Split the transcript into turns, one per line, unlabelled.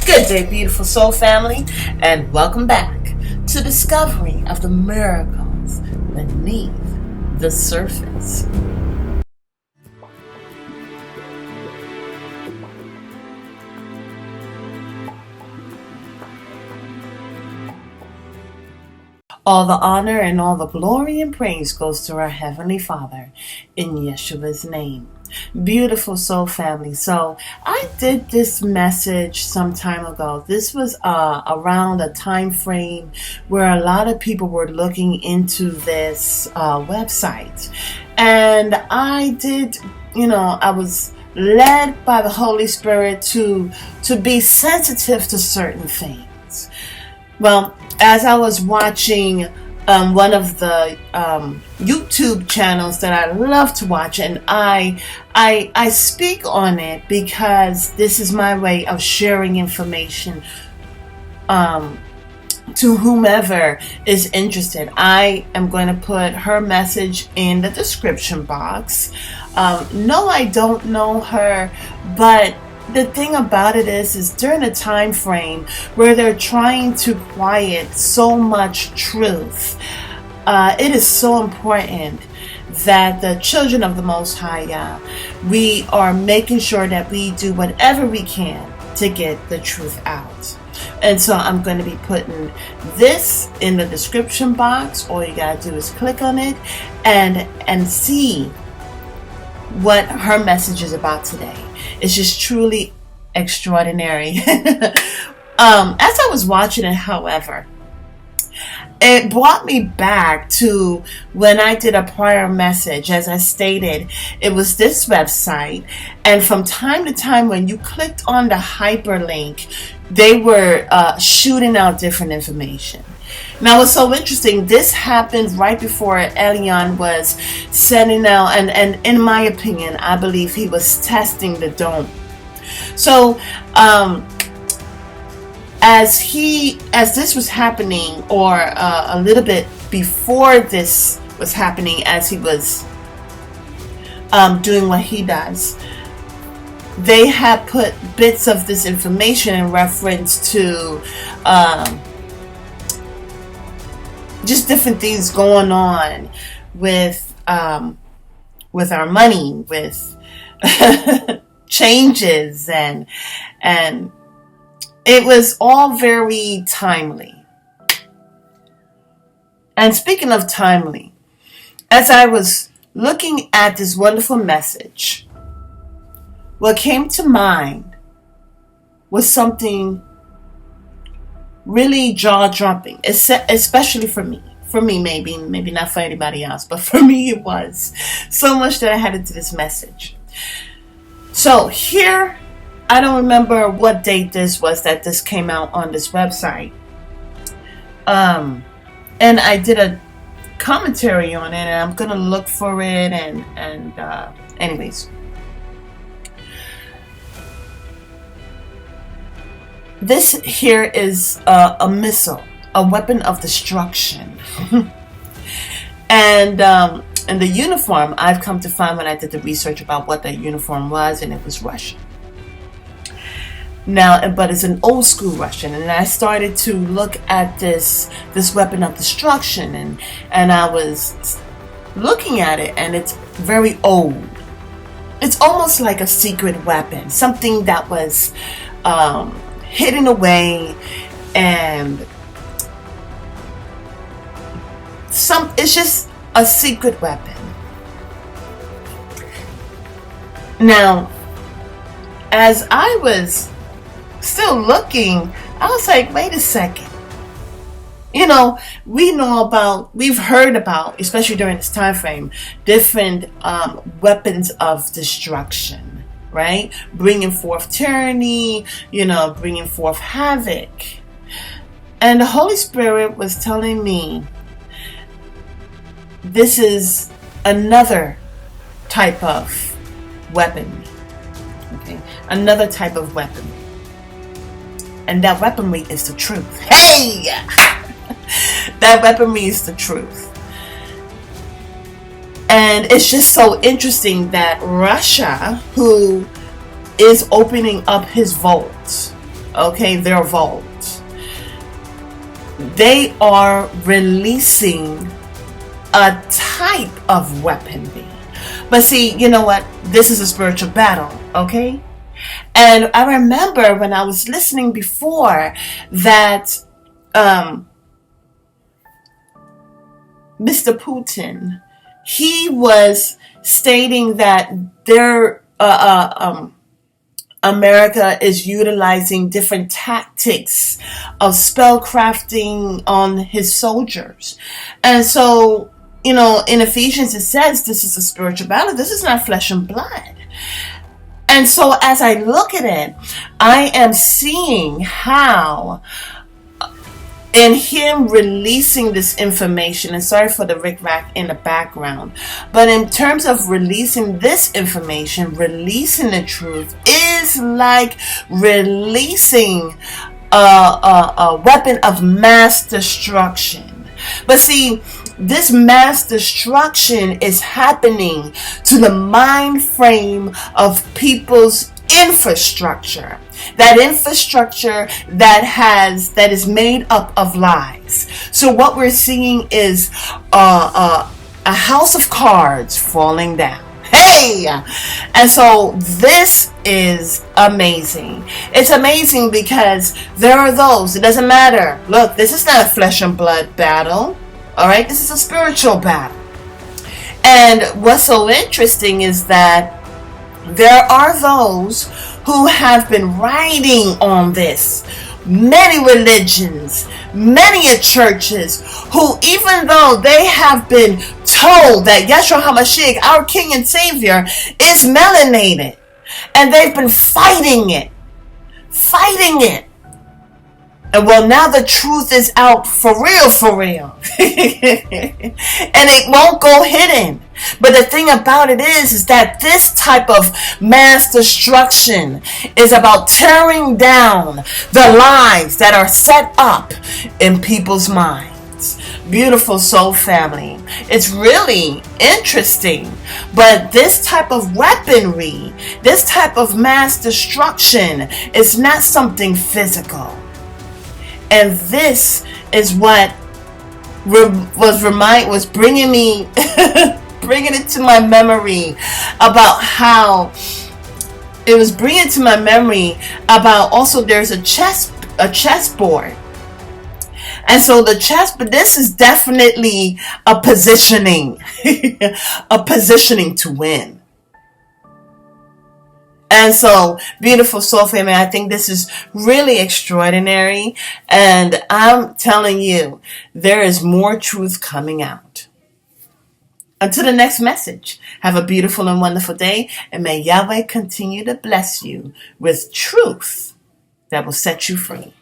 Good day, beautiful soul family, and welcome back to Discovery of the Miracles Beneath the Surface. All the honor and all the glory and praise goes to our Heavenly Father in Yeshua's name. Beautiful soul family. So I did this message some time ago. This was around a time frame where a lot of people were looking into this website. And I did, I was led by the Holy Spirit to be sensitive to certain things. Well, as I was watching one of the YouTube channels that I love to watch, and I speak on it because this is my way of sharing information to whomever is interested. I am going to put her message in the description box. No, I don't know her, but the thing about it is during a time frame where they're trying to quiet so much truth, it is so important that the children of the Most High, we are making sure that we do whatever we can to get the truth out. And so I'm going to be putting this in the description box. All you got to do is click on it and see what her message is about today. It's just truly extraordinary. As I was watching it, however, it brought me back to when I did a prior message. As I stated, it was this website, and from time to time when you clicked on the hyperlink, they were shooting out different information. Now, what's so interesting, this happened right before Elion was sending out, and in my opinion, I believe he was testing the dome. So, as this was happening, or a little bit before this was happening, as he was doing what he does, they had put bits of this information in reference to just different things going on with our money, with changes, and it was all very timely. And speaking of timely, as I was looking at this wonderful message, what came to mind was something really jaw-dropping, especially for me. For me, maybe not for anybody else, but for me it was. So much that I had into this message. So here, I don't remember what date this was that this came out on this website. And I did a commentary on it, and I'm going to look for it, and anyways. This here is a missile, a weapon of destruction. And the uniform, I've come to find when I did the research about what that uniform was, and it was Russian. Now, but it's an old school Russian, and I started to look at this weapon of destruction, and I was looking at it, and it's very old. It's almost like a secret weapon, something that was hidden away, and it's just a secret weapon. Now, as I was still looking, I was like, wait a second. We've heard about, especially during this time frame, different weapons of destruction, right? Bringing forth tyranny, bringing forth havoc. And the Holy Spirit was telling me this is another type of weapon. Okay? Another type of weapon. And that weaponry is the truth. Hey! That weaponry is the truth. And it's just so interesting that Russia, who is opening up his vaults, okay, their vault, they are releasing a type of weaponry. But see, you know what? This is a spiritual battle, okay? And I remember when I was listening before that Mr. Putin, he was stating that America is utilizing different tactics of spellcrafting on his soldiers. And so, you know, in Ephesians it says this is a spiritual battle. This is not flesh and blood. And so as I look at it, I am seeing how in him releasing this information, and sorry for the rick-rack in the background, but in terms of releasing this information, releasing the truth is like releasing a weapon of mass destruction. But see, this mass destruction is happening to the mind frame of people's infrastructure. That infrastructure that is made up of lies. So what we're seeing is a house of cards falling down. Hey! And so this is amazing. It's amazing because there are those, it doesn't matter. Look, this is not a flesh and blood battle. All right, this is a spiritual battle. And what's so interesting is that there are those who have been writing on this. Many religions, many churches, who even though they have been told that Yeshua HaMashiach, our King and Savior, is melanated, and they've been fighting it. And well, now the truth is out for real. And it won't go hidden. But the thing about it is that this type of mass destruction is about tearing down the lies that are set up in people's minds. Beautiful soul family. It's really interesting. But this type of weaponry, this type of mass destruction is not something physical. And this is what was bringing it to my memory about how it was bringing to my memory about also there's a chessboard. And so but this is definitely a positioning, a positioning to win. And so, beautiful soul family, I think this is really extraordinary. And I'm telling you, there is more truth coming out. Until the next message, have a beautiful and wonderful day. And may Yahweh continue to bless you with truth that will set you free.